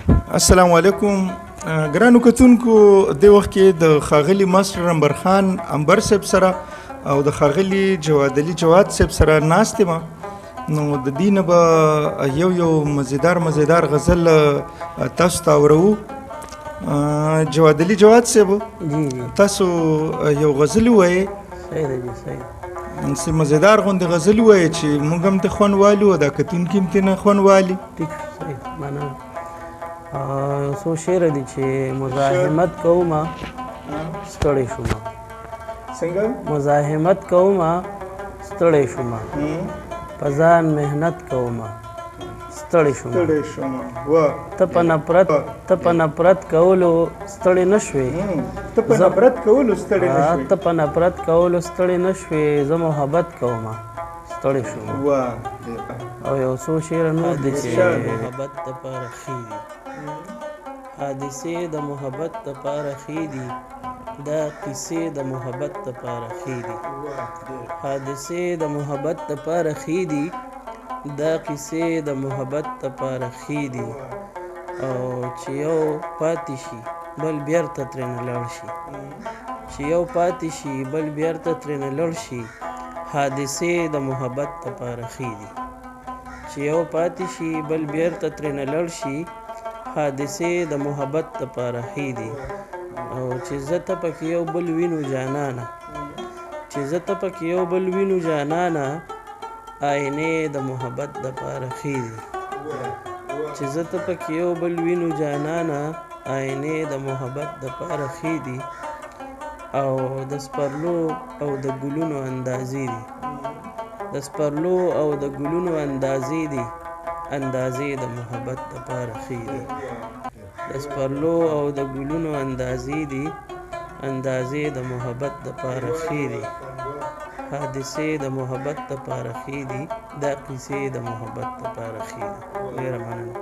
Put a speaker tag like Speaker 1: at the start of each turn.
Speaker 1: السلام علیکم ګرانو کتونکو د وخت کې د ښاغلي ماسټر انبر خان انبر صاحب سره او د ښاغلي جواد علي جواد صاحب سره ناست یم. نو د دې نه به یو مزیدار غزل تاسو ته اورو. جواد علي جواد صاحب تاسو یو غزل ووایئ، څه مزیدار غوندې غزل ووایئ چې موږ هم ته خوند والو او دا کتونکي هم ترېنه خوند والي.
Speaker 2: یو څو شعر دي چې مزاحمت کومه ستړی شومه.
Speaker 1: څنګه؟
Speaker 2: مزاحمت کومه ستړی شومه، په ځان محنت کومه ستړی شومه. ته په نفرت کولو ستړی نه شوې،
Speaker 1: ته په نفرت کولو ستړی نه شوې،
Speaker 2: ته په نفرت کولو ستړی نه شوې، زه محبت کومه ستړی شومه. او یو څو شعر نور دي چې محبت دپاره ښې دي، حادثې د محبت دپاره ښې دي، دا قصې د محبت دپاره ښې دي. حادثې د محبت دپاره ښې دي، دا قصې د محبت دپاره ښې دي. او چې یو پاتې شي بل بیرته ترېنه لاړ شي، چې یو پاتې شي بل بیرته ترېنه لاړ شي، حادثې د محبت دپاره ښې دي. چې یو پاتې شي بل بیرته ترېنه لاړ شي، حادثې د محبت دپاره ښې دي. او چې زه ته پکې یو بل وینو جانانه، چې زه ته پکې یو بل وینو جانانه، آینې د محبت دپاره ښې دي. چې زه ته پکې یو بل وینو جانانه، آینې د محبت دپاره ښې دي. او د سپرلو او د ګلونو اندازې دي، د سپرلو او د ګلونو اندازې دي، اندازې د محبت دپاره ښې دي. د سپرلو او د ګلونو اندازې دي، اندازې د محبت دپاره ښې دي. حادثې د محبت دپاره ښې دي، دا قصې د محبت دپاره ښې دي. ډېره مننه.